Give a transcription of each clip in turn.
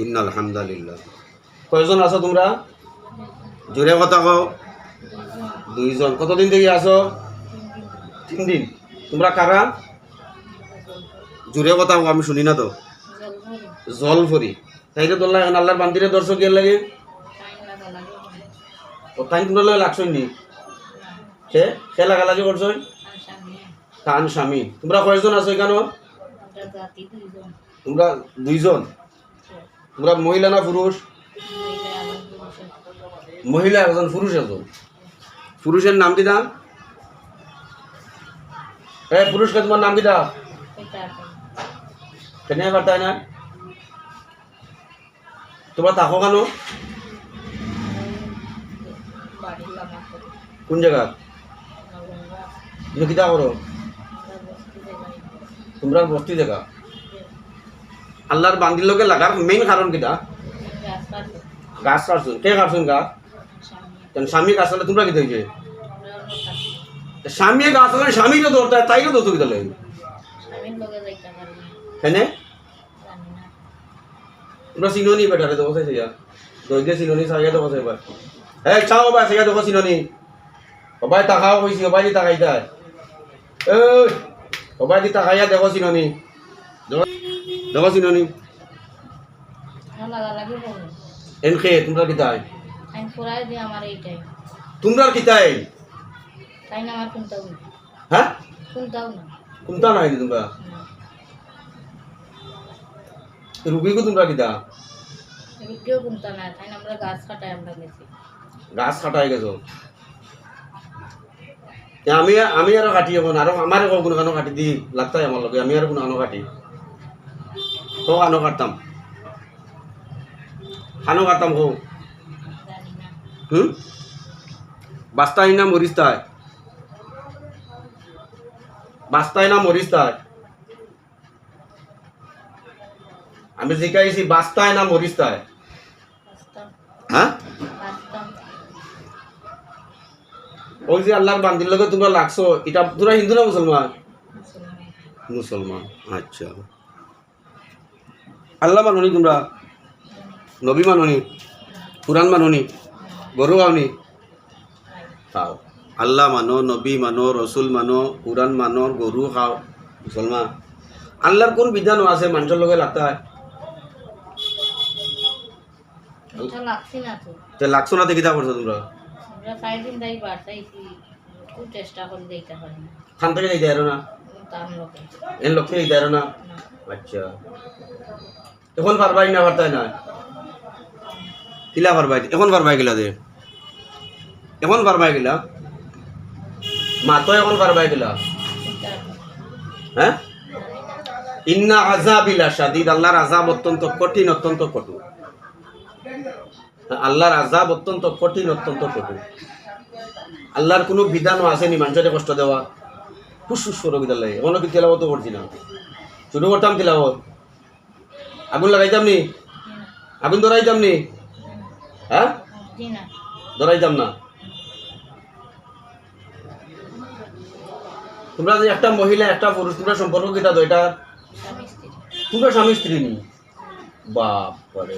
ইন্নাল হামদালিল্লাহ। কয়জন আছো তোমরা? জোরে কথা কও। দুইজন। কতদিন থেকে আছো? 3 দিন। তোমরা কারা? জোরে কথা কও, আমি শুনি না তো। জলফরি। তাইলে তোলা এখন আল্লাহর বান্দিরে দর্শক এর লাগে ও টাইম তোমরা লগে লাগছই নি? সে লাগালাগি করছই? কান স্বামী। তোমরা কয়জন আছো এখানে? তোমরা 2 জন। তোমরা মহিলা না পুরুষ? মহিলা একজন, পুরুষ একজন। পুরুষের নাম কি দাম? পুরুষকে তোমার নাম কি দাও? কেন বার্তায় না? তোমরা থাকো কেন? কোন জায়গা? তুমি কিতা করো? তোমরা বস্তি জায়গা। আল্লাহর বান্দির লোকে লাগার মেইন কারণ কিটা? গাছ কাটছুন। কে কাটছুন গাছ? স্বামী গাছ কাটলে তোমরা কিতা হয়েছে? স্বামী গাছ কাটলে স্বামীকে ধরতে হয়, তাইকে ধরতে কিতা লাগে? হ্যাঁ, তোমরা চিননি বেটারে দেখো চাইছে দইকে চিননি চাইয়া দেখো চাইবা। চাও বা চাইয়া দেখো চিননি। সবাই টাকাও কইছি, সবাই দি টাকাই দেয়। সবাই দি টাকাইয়া দেখো চিননি। দেখো চিননি। এনকে তোমরা কিতাই? তোমরা কিতাই? হ্যাঁ, কোনটা নাই তোমরা? রুগীকে তোমরা কিতা? গাছ কাটাই গেছো? আমি আরো কাটি এখন আরো আমার কোনো কানো কাটি দি লাগতাই আমার লগে। আমি আর কোনো কানো কাটি তো কানো কাটতাম কো বাস্তাই না মরিস্তায়? বাস্তাই না মরিস্তায়? আমি জিজ্ঞাসি বাস্তায় না মরিস্তায়? হ্যাঁ, ওই যে আল্লাহর বান্দির লগে তোমরা লাগছো, এটা তোমরা হিন্দু না মুসলমান? মুসলমান। আচ্ছা, আল্লাহ মাননি তোমরা? নবী মাননি? কুরআন মাননি? গরু খাওনি? খাও। আল্লাহ মানো, নবী মানো, রসুল মানো, কুরআন মানো, গরু খাও, মুসলমান। আল্লাহর কোন বিধান আছে মানুষের লগে লাগতে হয়? লাগছো না? কিতা করছো তোমরা? খান থেকে যাইতে পারো না? এর লক্ষ্যে যাইতে পারো না? আচ্ছা, এখন পারবাই না? পারতাই না? কিলা পারবাই? এখন পারবাই গেলা দে? এখন পারবাই গেলা? মা তো এখন পারবাই গেলা? হ্যাঁ, ইন্না আযাবিলা শাদীদ। আল্লাহর আযাব অত্যন্ত কঠিন, অত্যন্ত কঠোর। আল্লাহর আযাব অত্যন্ত কঠিন, অত্যন্ত কঠোর। আল্লাহর কোনো বিধানও আসেনি মানুষের কষ্ট দেওয়া। ফুসফুস করে বিধান লাগে। এখনো কি তেলাওয়াত করছি না? শুরু করতাম তেলাওয়াত, আগুন লাগাইতাম নি? আগুন ধরাইতাম নি? হ্যাঁ, ধরাইতাম না। তোমরা যে একটা মহিলা একটা পুরুষ, তোমরা সম্পর্ক কিতা দো? এটা তোমরা স্বামী স্ত্রী নি? বাপরে,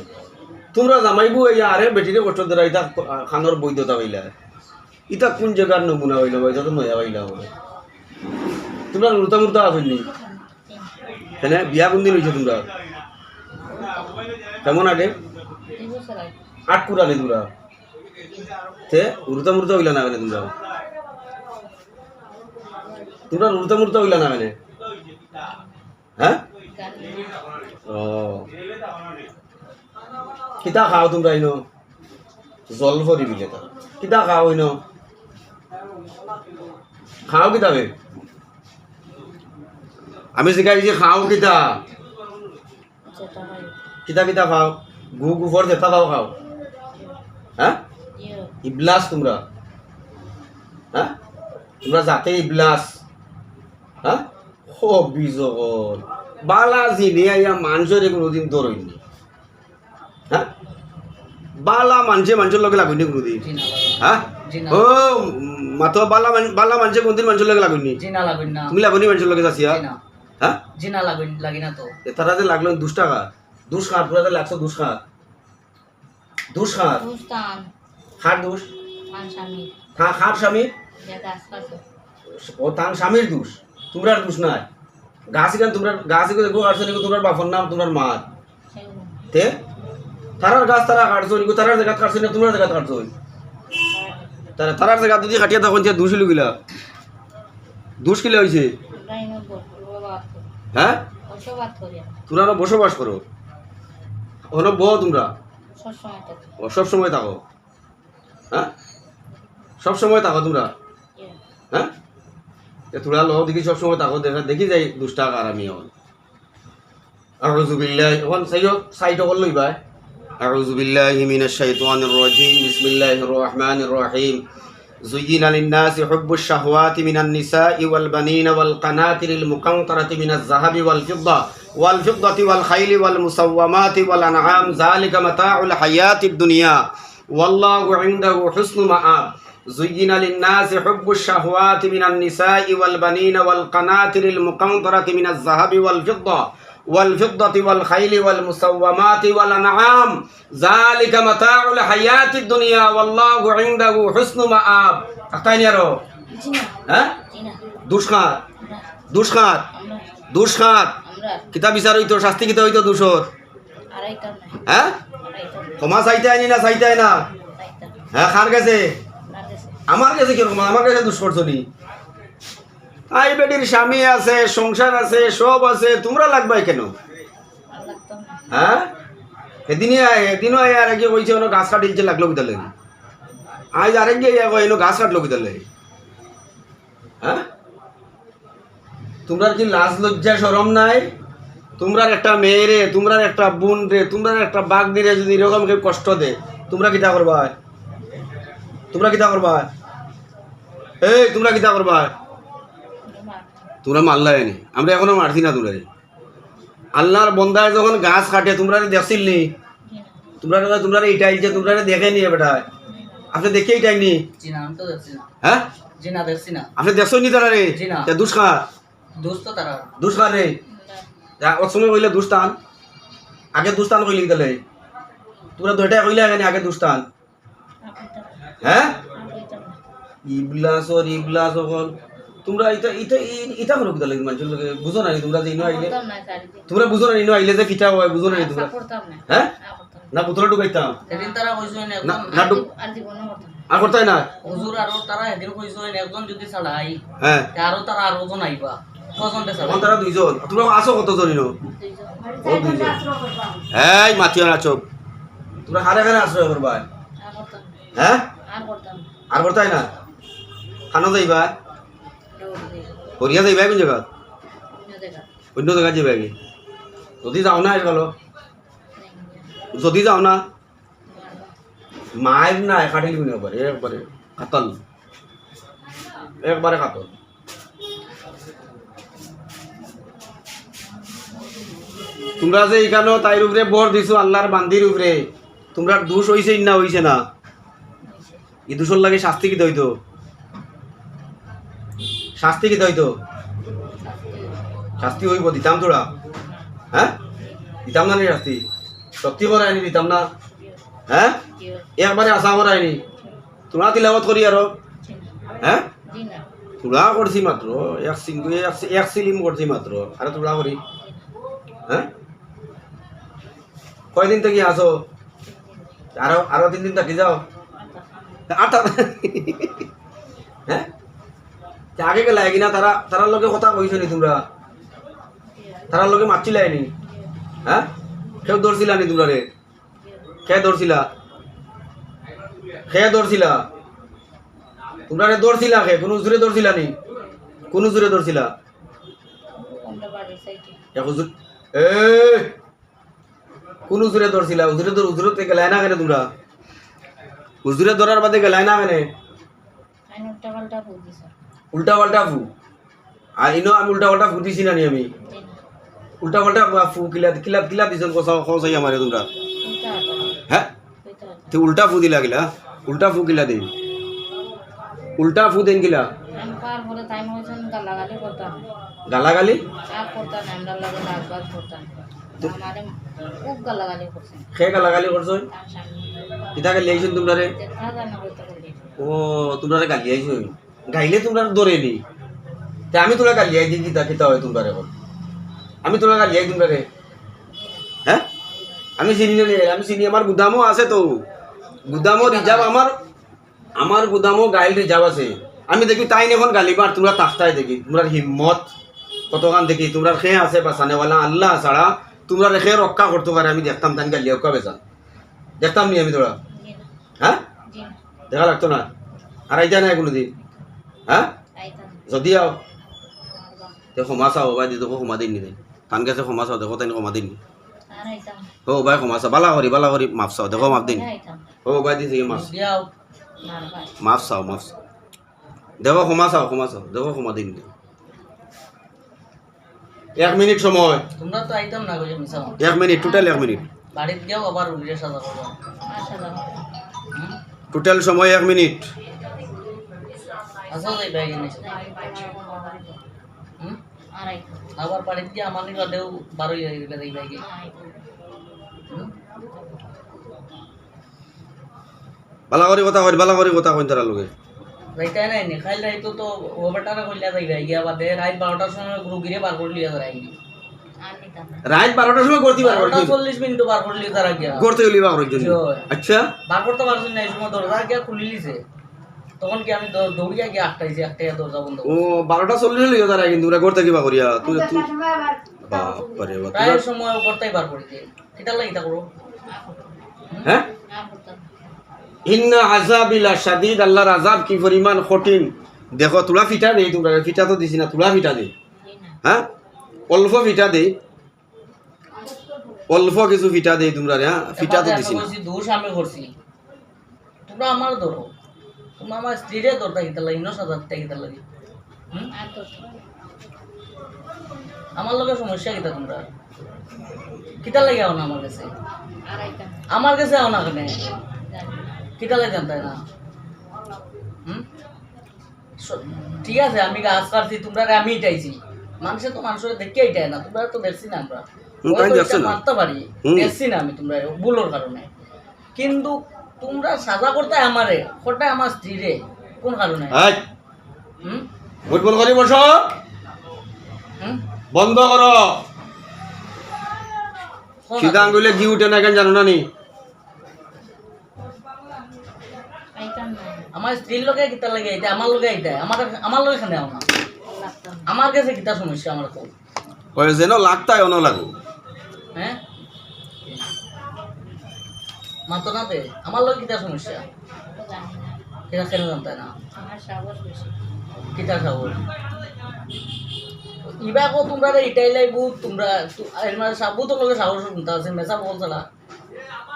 তোমরা জামাইবু এই আরে বেটিরে কষ্ট ধরাইতা খানোর বৈধতা হইলা। ইটা কোন জায়গার নমুনা হইল ভাই? যত নয়া হইলা হয়। তোমরা মূর্তা মূর্তা আসেননি? হ্যাঁ, বিয়া কোন দিন হয়েছে তোমরা? কেমন আগে? 8 কুরানি তোমরা তে উড়তা মূর্তা হইলা না? তোমরা তোমরা উড়তা মূর্তা হইলা না? হ্যাঁ, ও কিতা খাও তোমরা? ইনো জল ভরি বিলে কিতা খাও? ইনো খাও কিতাবে? আমি শিখাইছি খাও কিতা? কিতা কিতা খাও? গুফর জেতা দাও খাও? হ্যাঁ, ইবলাস তোমরা? হ্যাঁ, তোমরা যাতে ইবলাস। হ্যাঁ, ও বিজগর বালাজি নিয়ে আইয়া মানুষের কোনোদিন ধরইনি। হ্যাঁ, বালা মানুষের লগে লাগুনি কোনোদিন? হ্যাঁ, ও মাতো বালা মানুষে কোনদিন মানুষের লগে লাগুনি? তুমি লাগুনি মানুষের লগে যাচ্ছিয়া? হ্যাঁ, জিনা লাগি না তো। তারা যে লাগলো 2 টাকা দুষ খাত পুরাতে লাগছো দুষ খাত দুষ খাত দুস্তান খাট দুষ মান স্বামী খাট স্বামী যে গাছ কাছে ও তান স্বামীর দোষ তোমরা দোষ নাই গাছ গান তোমরা গাছ গো কাটছো নিকো তোমার বাপর নাম তোমার মা সেগুলো তে তারার গাছ তারা কাটছো নিকো তারার জায়গা কাটছো না তোমার জায়গা কাটছো তারা তারার জায়গা যদি কাটিয়া তখন যে দোষ লুগিলা দোষ কিলে হইছে রাইনো বাত করে হ্যাঁ ওসব বাত করে তোমরা বসবাস করো ওনো বউ তোমরা সব সময় তো সব সময় থাকো হ্যাঁ সব সময় থাকো তোমরা হ্যাঁ তোরা লো দেখি সব সময় থাকো দেখা দেখি যাই দুষ্টা আর আমি এখন আউযু বিল্লাহি এখন সাইড হল লইবা আউযু বিল্লাহি মিনাশ শাইতানির রাজিম বিসমিল্লাহির রহমানির রহিম زين للناس حب الشهوات من النساء والبنين والقناطر المقنطرة من الذهب والفضة والخيل والمسومات والأنعام ذلك متاع الحياة الدنيا والله عنده حسن مآب زين للناس حب الشهوات من النساء والبنين والقناطر المقنطرة من الذهب والفضة والخيل والمسومات والأنعام ذلك متاع الحياة الدنيا والله عنده حسن مآب أختين يا رو জিনা ها জিনা দুষ্কার আমরা দুষ্কার আমরা দুষ্কার আমরা কিতাব বিচার হইতো শাস্তি কিতা হইতো দুশোর আড়াইটার নাই হ্যাঁ আড়াইটার ক্ষমা চাইতে আইনি না চাইতে আই না আড়াইটার হ্যাঁ খার গেছে না গেছে আমার কাছে কিরকম আমার কাছে দুষ করছো নি আই বেটির স্বামী আছে সংসার আছে সব আছে তোমরা লাগবাই কেন আর লাগতো না হ্যাঁ এদিনও আর আগে কইছে ওনো গাছ কাটিলছে লাগলো বিতালে আজ আরেক গিয়ে এনো গাছ কাটলো বিতালে হ্যাঁ তোমরা কি লাজ লজ্জা শরম নাই তোমরা একটা মেয়ে রে তোমরা একটা বোন রে তোমরা একটা বাঘ দিরে যদি এরকম কেউ কষ্ট দে তোমরা কিতা করবা তোমরা কিতা করবা এই তোমরা কিতা করবা মার তোমরা মারলাই নি আমরা এখনো মারছি না তোমরা আল্লাহর বন্দায় যখন গাছ কাটে তোমরা দেখছিল নি জিনা তোমরা এইটা আইছে তোমরা দেখে নি বেটা আপনি দেখে এইটাই নি জিনা আমি তো দেখছি না হ্যাঁ জিনা দেখছি না আপনি দেখছো নি তারা রে জি না। দুষ্কার দোস্ত তারা দুষ্কার রে ওর সময় কইলে দুস্তান আগে দুস্তান কইলি গেলে তোমরা দুইটা কইলে আগে আগে দুস্তান হ্যাঁ ইবলাস হল তোমরা ইটা করো কিতা লাগি মানুষের লগে বুঝো না নি তোমরা যে ইনো আইলে করতাম না চারিদিকে তোমরা বুঝো না ইনো আইলে যে কিটা হয় বুঝো না নি তোমরা করতাম না হ্যাঁ করতাম না পুতলা ঢুকাইতাম সেদিন তারা কইছেন না একজন না আর জীবনে করতাম আর করতাই না হুজুর আর তারা এদিন কইছেন একজন যদি ছাড়াই হ্যাঁ আরো তারা আরো জন আইবা পছন্দে ছাড়া এখন তারা দুইজন তোমরা আসো কতজন ইনো দুইজন ও দুইজন এই মাতিও না চোপ তোমরা হারে হারে আশ্রয় করবা আর করতাম না হ্যাঁ আর করতাম না আর করতাই না খানো যাইবা দৌড় হরিয়া যাইবা কোন জায়গা দেখা অন্য জায়গা যাইবা কি যদি যাও না আজ গেল যদি যাও না মায়ের না কাটিলি মনে একবারে একবারে কাতল একবারে কাতল তোমরা যে এখানে তাইর উপরে বর দিছো আল্লাহর বান্দির উপরে তোমরা দোষ হইছে না হইছে না এই দোষর লাগে শাস্তি কি দইতো শাস্তি কি দইতো শাস্তি হইব দিতাম তোরা হ্যাঁ দিতাম না নি শাস্তি সত্যি করে আইনি দিতাম না হ্যাঁ একবারে আশা করে আইনি তোরা তিলাবত করি আরো হ্যাঁ জিনা তোরা করছি মাত্র এক সিলিম করছি মাত্র আর তোরা করি হ্যাঁ কয়দিন থেকে আসো আরো 3 দিন থাকি যাও আট হ্যাঁ আগে গেলে কিনা তারার লগে কথা কইছো নি তোমরা তারার লগে মারছিলাই নি হ্যাঁ কেউ ধরছিলা নি তোমরা রে খেয়ে ধরছিলা তোমরা রে ধরছিলা খে কোন জোরে ধরছিলা নি কোন জোরে ধরছিলা আমরা বাড়ির সাইডে এক হুজুর কোন হুজুরে ধরছিলা হুজুরে গেলাই না কেন তোমরা হুজুরে ধরার বাদে গেলাই না কেন আইন উল্টা পাল্টা বুঝিস উল্টা পাল্টা ফু আর ইনো আমি উল্টা পাল্টা ফু দিছি না নি আমি জিনা উল্টা পাল্টা ফু কিলা দিছন খসাই আমারে তোমরা উল্টা হাতা হ্যাঁ উল্টা হাতা তুই উল্টা ফু দিলা গিলা উল্টা ফু কিলা দেই উল্টা ফু দেন গিলা আমি পার পরে টাইম হয়েছে গালাগালি করতাম গালাগালি আর করতাম না আমরা লাগে লাজবাজ করতাম আমারে খুব গালাগালি করছেন খে গালাগালি করছো তার সামনে কিতা গালি আইছেন তোমরারে দেখা যায় না বলতে বলি ও তোমরারে গালি আইছো গাইলে তোমরা ধরে নি তে আমি তোরা গালি আই দিই কিতা কিতা হয় তোমরারে এখন আমি তোরা গালি আই তোমরারে হ্যাঁ আমি চিনি না আমি চিনি আমার গুদামও আছে তো গুদামও রিজার্ভ আমার গুদামও গাইল রিজার্ভ আছে আমি দেখি তাই এখন গালি মার তোমরা তাকতাই দেখি তোমরা হিম্মত কতখান দেখি তোমরা খে আছে বাঁচানেওয়ালা আল্লাহ ছাড়া তোমরা রেখে রক্ষা করতে পারে আমি দেখতাম তাই গালি রক্ষা বেচান দেখতাম নি আমি তোরা জি না হ্যাঁ জি না দেখা লাগতো না আর আইতা নাই কোনোদিন হ্যাঁ আইতাম যদি আও আমার বাপ তে ক্ষমা চাও ভাই দেখো ক্ষমা দিন নি কান গেছে ক্ষমা চাও দেখো তাই ক্ষমা দিন আর আইতাম ও ভাই ক্ষমা চাও বালা করি মাফ চাও দেখো মাফ দিন আইতাম ও ভাই দিছে মাফ দিয়াও মার ভাই মাফ চাও দেখো ক্ষমা চাও দেখো ক্ষমা দিন 1 মিনিট সময় তোমরা তো আইতাম না কইছে মিছা মাত। 1 মিনিট টোটাল 1 মিনিট বাড়িতে গিয়েও আবার উল্টে সাজা করবো আশা যাবো হুম? টোটাল সময় 1 মিনিট আসো যাই ব্যাগে নিছে হুম? আর আইতাম আবার বাড়িতে গিয়ে আমার নিকা দেও 12 হয়ে গেলে এই ব্যাগে হুম? বালা করে কথা কইন তারা লগে যাইতাই নাই নি খাইল রাইতো তো ওভারটারে কইলা যাইবা গিয়া বাদে রাত 12টার সময় গ্রুগিরে বার করে লিয়া যাই আর নিতাম না রাত 12টার সময় করতে পারবো 40 মিনিট বার করে লিয়া তারা গিয়া করতে গেলি বা করার জন্য জয়। আচ্ছা বার করতে পারছেন না এই সময় দরজা গিয়া খুলে লিছে তখন কি আমি দৌড়িয়া গিয়ে আটটাইছি একটা দরজা বন্ধ ও 12টা 40 লিও তারা কিন্তু ওরা করতে কিবা করিয়া তুই বাপরে বাপ প্রায় সময় করতেই বার করি দিয়ে কিটা লাগি তা করো হ্যাঁ না করতাম ইন্না আযাবিলা শাদীদ আল্লাহর আযাব কি পরিমাণ কঠিন দেখো তুলা ফিটা দেই তোমরা ফিটা তো দিছি না তুলা ফিটা দেই জি না হ্যাঁ অল্প ফিটা দেই অল্প কিছু ফিটা দেই তোমরা হ্যাঁ ফিটা তো দিছি না দোষ আমি করছি তোমরা আমার ধরো তোমরা আমার স্ত্রীরে ধরতা কিতা লাগি না সাজাতে কিতা লাগি হুম? আর করতাম আমার লগে সমস্যা কিতা তোমরা কিতা লাগি আও না আমার কাছে আর আইতাম আমার কাছে আও না কেন জানি না কিতা লাগে জানতাই না হুম? ঠিক আছে আমি গাছ কাটছি তোমরা আমি ইটাইছি মানুষে তো মানুষের দেখে ইটাই না তোমরা তো দেখছি না আমরা তাই হয়তো দেখছে এটা না। মারতে পারি হুম। দেখছি না আমি তোমরা ভুলোর কারণে কিন্তু তোমরা সাজা করতে আমারে কোটা আমার স্ত্রী রে কোন কারণে আই হুম বুটবল করি বসো হুম বন্ধ করো কোন সিধা আঙ্গুলে ঘি উঠে না কেন জানো না নি আইতাম না আমার স্ত্রীর লোকে কিতা লাগে এটা আমার লোকে এটা আমার লোকে খানে না লাগতাম না আমার কাছে কিতা সমস্যা আমার তো ওই যেন লাগতাই অন লাগু হ্যাঁ মাতো না তে আমার লোকে কিতা সমস্যা জানি না কিতা কেন জানতাই না আমার সাহস বেশি কিতা খাবো ইবা কো তোমরা রে ইটাই লাইবু তোমরা এর মানে সাবু তো লগে সাহস শুনতা আছে মেসা বল চলা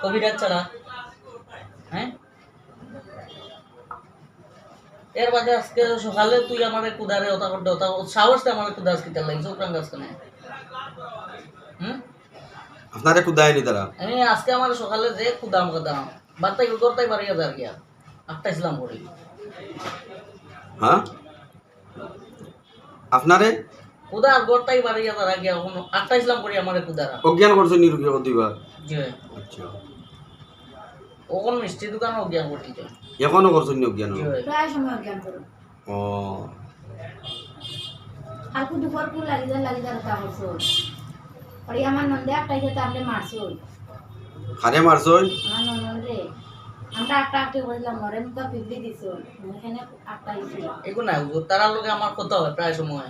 কবিরাজ চলা হ্যাঁ এর বাদে আজকে সকালে তুই আমারে কুদারে ওটা করতে ওটা সাহসটা আমারে কুদাস কিতা লাগছে ওটা গাছ কেন হুম আপনারে কুদায় নি তারা আমি আজকে আমার সকালে যে কুদাম বার্তাই করতেই পারি যার গিয়া আটটা ইসলাম করি হ্যাঁ আপনারে কুদার গড়টাই পারি যার গিয়া আটটা ইসলাম করি আমারে কুদারা অজ্ঞান করছো নিরুপি দিবা যে আচ্ছা ওখন মিষ্টি দোকান অজ্ঞান করতে যায় এখনো করছো নি অজ্ঞান প্রায় সময় অজ্ঞান করো ও আর কু দুপুর কু লাগি যায় তা করছো আর আমার নন্দে একটা যেতে আপনি মারছো খারে মারছই আমার নন্দে আমরা একটা করেছিলাম মরে মুখা পিপড়ি দিছো এখানে একটা ছিল এগুলো নাই হুজুর তারার লোকে আমার কথা হয় প্রায় সময়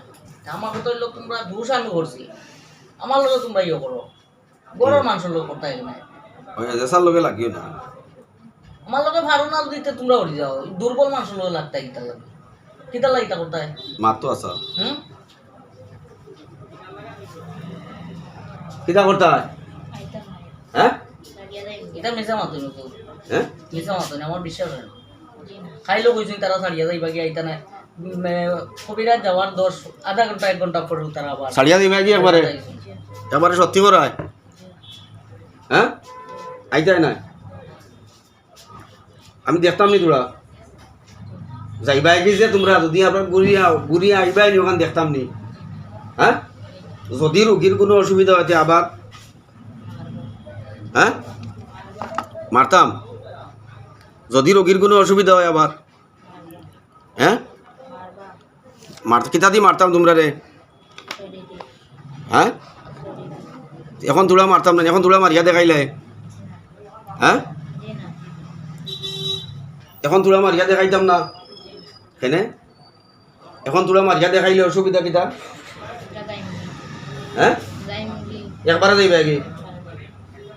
আমার কথা হইলো তোমরা দোষ আমি করছি আমার লোকে তোমরা ইয়ে করো গরুর মাংসের লোক করতে নাই ওই দেশার লগে লাগিও না আমার লোকে ভালো না দিতে তোমরা উঠে যাও দুর্বল মানুষের লোক লাগতে কিতা লাগে কিতা লাগে তা করতে মাত তো আসা হুম কিতা করতা আইতাম না হ্যাঁ লাগিয়ে যাই এটা মিশা মাতো নি তো হ্যাঁ মিশা মাতো নি আমার বিশ্বাস হয় না জি না খাইলেও কইছেন তারা ছাড়িয়া যাইবা গিয়ে আইতা না কবিরাজ যাওয়ার 10 আধা ঘন্টা 1 ঘন্টা পরে তারা আবার ছাড়িয়া দিবা কি একবারে যাইছে। একবারে সত্যি করায় হ্যাঁ আইতাই না আমি দেখতাম নি তোরা যাইবাই কি যে তোমরা যদি আবার ঘুরি আইবাই নি ওখান দেখতাম নি হ্যাঁ যদি রোগীর কোনো অসুবিধা হইতে আবার হ্যাঁ মারতাম যদি রোগীর কোনো অসুবিধা হয় আবার হ্যাঁ মারবা কিতা দিয়ে মারতাম তোমরা রে ছড়ি দি হ্যাঁ এখন তোরা মারতাম না এখন তোরা মারিয়া দেখাইলে হ্যাঁ জি না এখন তোরা মারিয়া দেখাইতাম না কেনে এখন তোরা মারিয়া দেখাইলে অসুবিধা কিতা এটা যাইম হ্যাঁ যাইম কি একবারে যাইবে কি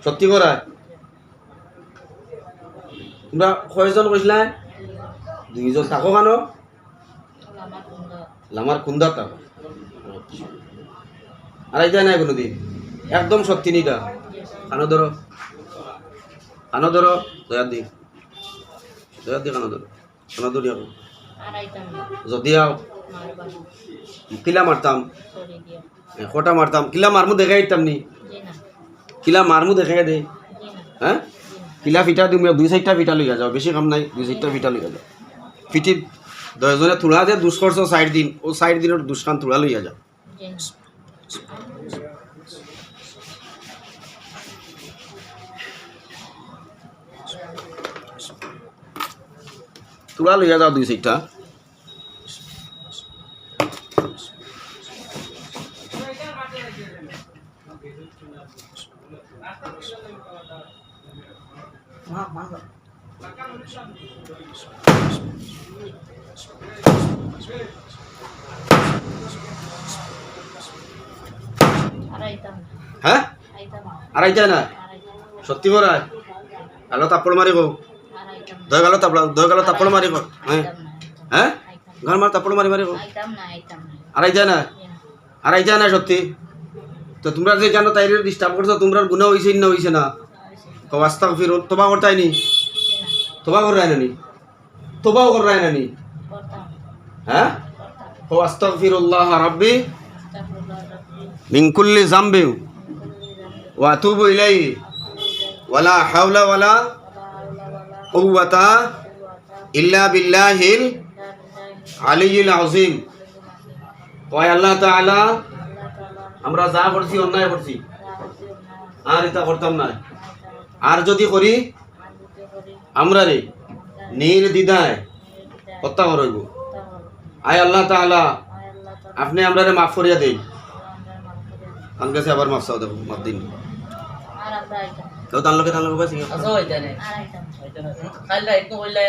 সত্যি করা তোমরা কয়জন কইছিলা দুইজন থাকো কেন আমার বন্ধ লামার খুন্দা থাকো আর এই যায় নাই কোনোদিন একদম সত্যি নিটা কানো ধরো দয়ার দি কানো ধরি ako আর আইতাম না যদি আও মারবা কিলা মারতাম ছড়ি দিয়া খোটা মারতাম কিলা মারমু দেখাই দিতাম নি জি না কিলা মারমু দেখাই দে জি না হ্যাঁ কিলা ফিটা দিম দুই চারটা ফিটা লইয়া যাও বেশি কাম নাই দুই চারটা ফিটা লইয়া যাও ফিটি দশজনে তুলা যে দুষ করছো 60 দিন ও 60 দিনের দুষ্কান তুলা লইয়া যাও জি না তুলা লইয়া যাও দুই চারটা আর আইতাম না হ্যাঁ আইতাম না আর আইতা না আর আইতাম না সত্যি করা আলো তাপড় মারি গো আর আইতাম না দয় গেল তাপড় মারি গো হ্যাঁ আইতাম না হ্যাঁ আইতাম ঘর মার তাপড় মারি গো আইতাম না আইতাম না আর আইতা না জি না আর আইতা না সত্যি তো তোমরা যে জানো তাইরে ডিস্টার্ব করছো তোমরা গুনাহ হইছে না হইছে না তো আস্তাগফির তোবা করতাই নি জি না তোবা কর রায় না নি তোবাও কর রায় না নি করতাম হ্যাঁ করতাম তো আস্তাগফিরুল্লাহ রাব্বি আস্তাগফিরুল্লাহ রাব্বি মিন কুল্লি যামবিন কুল্লি যামবি ওয়া আতুবু ইলাইহি ওয়ালা হাওলা ওয়ালা ওয়ালা হাওলা ওয়ালা কুওয়াতা কুওয়াতা ইল্লা বিল্লাহিল ইল্লা বিল্লাহি আলিয়্যিল আযীম কয় আল্লাহ তাআলা আল্লাহ তাআলা আমরা যা করছি অন্যায় করছি রাহমতুল আর এটা করতাম না না আর যদি করি আনন্দ করি আমরা রে নির্দ্বিধায় নির্দিদায় হত্যা করব তাহলে আয় আল্লাহ তাআলা আয় আল্লাহ তাআলা আপনি আমরারে মাফ করিয়া দেন আমরা মাফ করে দিন। আমার কাছে আবার মাফ চাও দেব মাফ দিন আর আমরা আইতাম তো তার লোকে কাছে আচ্ছা হইতা নেই আর আইতাম খাইলা একটু হইলে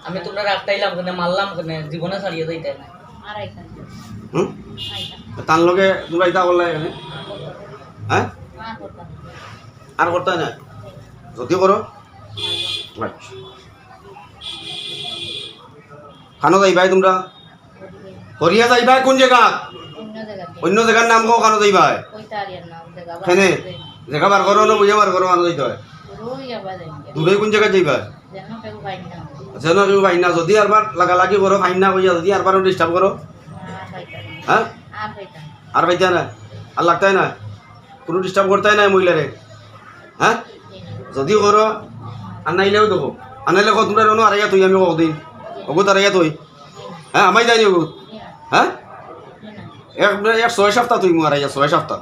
আমি তোমরা রাখতাইলাম কেন মারলাম কেন জীবনে ছাড়িয়ে যাইতে না আর আইতাম হুম আইতাম তার লোকে তোমরা এটা করলে এখানে হ্যাঁ আর করতাম আর করতে না যদি করো আচ্ছা। খানো যাইবাই তোমরা করিয়া যাইবাই কোন জায়গা অন্য জায়গা অন্য জায়গার নাম কও খানো যাইবাই কইতা আর নাম জায়গা কেনে জায়গা বার করো না বুঝে বার করো খানো যাইতে হয় রুই আবার যাই দূরে কোন জায়গায় যাইবাই যেন কেউ পাই না যেন কেউ পাই না যদি আরবার লাগালাগি করো ফাইন না কইয়া যদি আরবার ডিস্টার্ব করো আর পাইতাম হ্যাঁ আর পাইতাম আর পাইতে না আর লাগতাই না কোনো ডিস্টার্ব করতাই নাই মহিলারে হ্যাঁ যদি করো আর নাইলেও দেখো আনাইলে কো তোমরা রনো আড়াইয়া তুই আমি কদিন অগুত আড়াইয়া তুই হ্যাঁ আমাই যাইনি অগুত হ্যাঁ এক 6 সপ্তাহ তুই মু আড়াইয়া 6 সপ্তাহ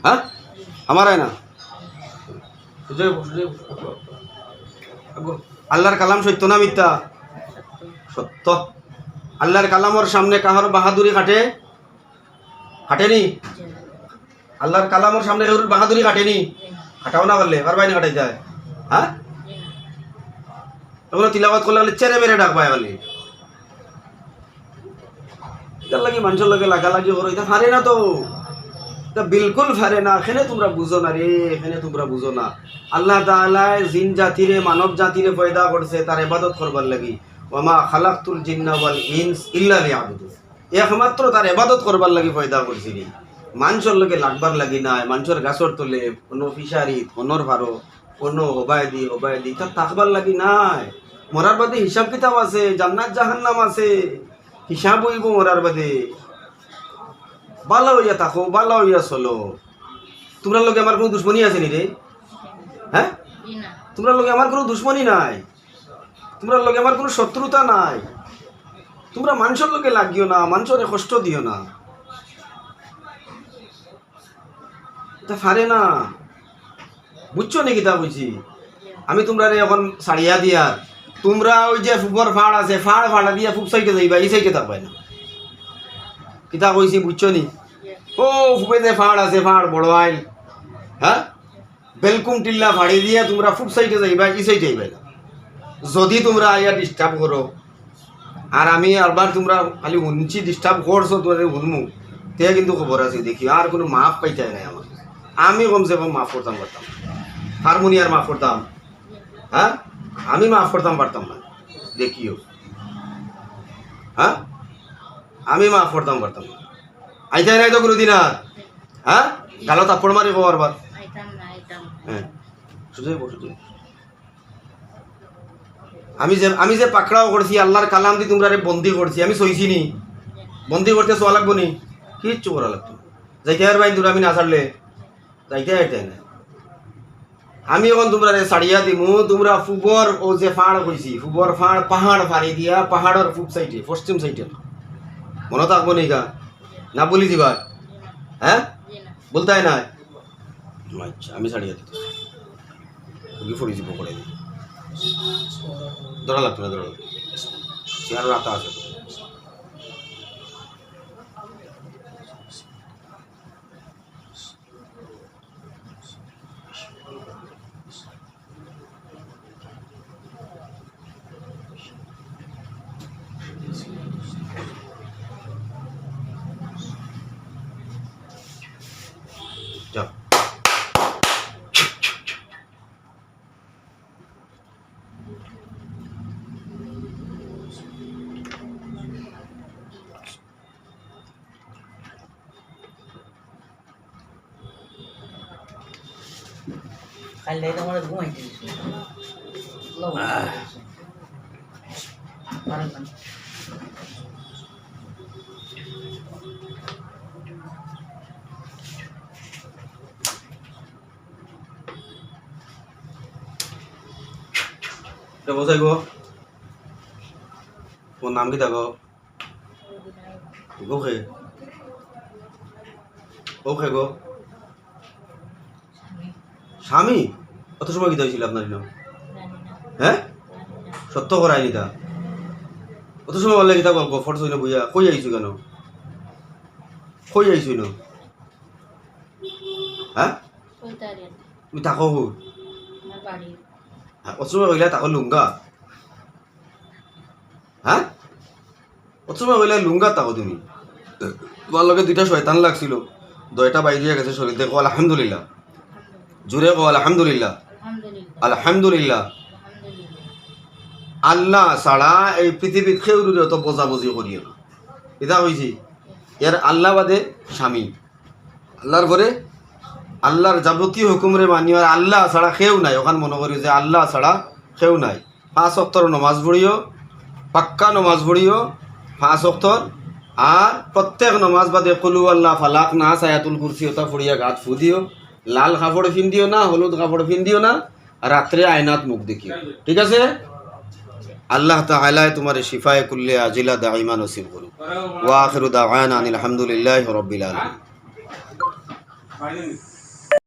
হ্যাঁ আমার না আল্লাহর কালাম সত্য না মিথ্যা সত্য আল্লাহর কালামর সামনে কাহার বাহাদুরি খাটেনি আল্লাহর কালামর সামনে কাহার বাহাদুরি খাটেনি খাটাও না পারলে পারবাই না খাটাই যায় হ্যাঁ ওগুলো তিলাবাত করলে বলে চেরে মেরে ডাক পায় বলে এটার লাগি মানুষের লগে লাগালাগি করো এটা ফারে না তো এটা বিলকুল ফারে না এখানে তোমরা বুঝো না রে এখানে তোমরা বুঝো না আল্লাহ তাআলা জিন জাতিরে মানব জাতিরে পয়দা করছে তার ইবাদত করবার লাগি ওয়ামা খালাকতুল জিন্না ওয়াল ইনস ইল্লা লিয়াবুদুন একমাত্র তার ইবাদত করবার লাগি পয়দা করছি রে মানুষের লগে লাগবার লাগি নাই মানুষের গাছর তলে কোনো ফিশারি কোনোর ভারো কোনো ওবায়দি তা থাকবার লাগি নাই মরার বাদে হিসাব কিতাব আছে জান্নাত জাহান্নাম আছে হিসাব হইব মরার বাদে বালা হইয়া থাকো বালা হইয়া চলো তোমরা লগে আমার কোনো দুশ্মনী আছে নি রে হ্যাঁ তোমরা লগে আমার কোনো দুশ্মনী নাই তোমরা লগে আমার কোনো শত্রুতা নাই তোমরা মানুষের লগে লাগিও না মানুষের কষ্ট দিও না এটা পারে না বুঝছো নি কিতা কইছি আমি তোমরা এখন সারিয়া দিয়া তোমরা ওই যে ফুবর ফাড় আছে ফাড় ফাড়া দিয়া ফুব সাইডে যাইবা এই সাইডে থাকবাই না কিতা কইছি বুঝছো নি ও ফুবে যে ফাড় আছে ফাড় বড় আইন হ্যাঁ বেলকুম টিল্লা ফাড়ি দিয়া তোমরা ফুব সাইডে যাইবা এই সাইডে যাইবা না যদি তোমরা আইয়া ডিস্টার্ব করো আর আমি আবার তোমরা খালি শুনছি ডিস্টার্ব করছো তোমরা শুনমু তে কিন্তু খবর আছে দেখি আর কোনো মাফ পাইতাই নাই আমার আমি কমসে কম মাফ করতাম হারমোনিয়ার মাফ করতাম হ্যাঁ আমি মাফ করতাম পারতাম না দেখিও হ্যাঁ আমি মাফ করতাম পারতাম না আইতাই নাই তো কোনোদিন আর হ্যাঁ গালো তাপড় মারি খবর বার আইতাম না আইতাম হ্যাঁ সুজয় সুজয় আমি যে পাকড়াও করছি আল্লাহর কালাম দিয়ে তোমরা বন্দি করছি আমি সইছি নি বন্দি করতে সোয়া লাগবো নি কিচ্ছু করা লাগতো যাইতে আর ভাই আমি না ছাড়লে যাইতে আইতাই না আমি এখন তোমরা সারিয়া দিমু তোমরা ফুবর ও যে ফাড় কইছি ফুবর ফাড় পাহাড় ফাড়ি দিয়া পাহাড়ের পূব সাইডে পশ্চিম সাইডে মনে থাকবো নি গা না বলি দিবা হ্যাঁ জি না বলতাই না আচ্ছা আমি সারিয়া দিতে কি ফড়ি দিব করে দিই ধরা লাগতো না ধরা লাগতো চেয়ার রাতা আছে যাও কাল তোমার ঘুমাইতে বসাই গো তোমার নাম কি থাকো ওকে ওকে গো স্বামী কত সময় গীতা হয়েছিল আপনার নাম জানি না হ্যাঁ জানি না সত্য করাই নিতা কত সময় বললে গীতা গল্প ফটো না বুঝা কই আইছো কেন কই আইছো না হ্যাঁ কইতারি তুমি থাকো কই আমার বাড়ি কত সময় কইলা থাকো লুঙ্গা হ্যাঁ কত সময় কইলা লুঙ্গা থাকো তুমি তোমার লগে দুইটা শয়তান লাগছিল দয়টা বাইরে গেছে শরীর দেখো আলহামদুলিল্লাহ জুড়ে কো আলহামদুলিল্লাহ আলহামদুলিল্লাহ আলহামদুলিল্লাহ আলহামদুলিল্লাহ আল্লাহ ছাড়া এই পৃথিবীর কেউ অত বোঝাবুঝি করিও না এটা হয়েছি এর আল্লাহ বাদে স্বামী আল্লাহর পরে আল্লাহর যাবতীয় হুকুমরে মানি আর আল্লাহ ছাড়া কেউ নাই ওখান মনে করি যে আল্লাহ ছাড়া কেউ নাই 5 ওয়াক্তর নমাজ পড়িও পাক্কা নমাজ পড়িও 5 ওয়াক্তর আর প্রত্যেক নমাজ বাদে কুলু আল্লাহ ফালাক না আয়াতুল কুরসি ওটা পড়িয়া গাত ফু দিও লাল কাপড় পিন্দিও না হলুদ কাপড় পিন্দিও না রাত্রে আয়নাত মুখ দেখিও ঠিক আছে আল্লাহ তাআলা তোমার শিফায়ে কুল্লে আজিলা দাইমা নসিব করুক ওয়া আখিরু দাওয়ানা আনিল হামদুলিল্লাহি রাব্বিল আলামিন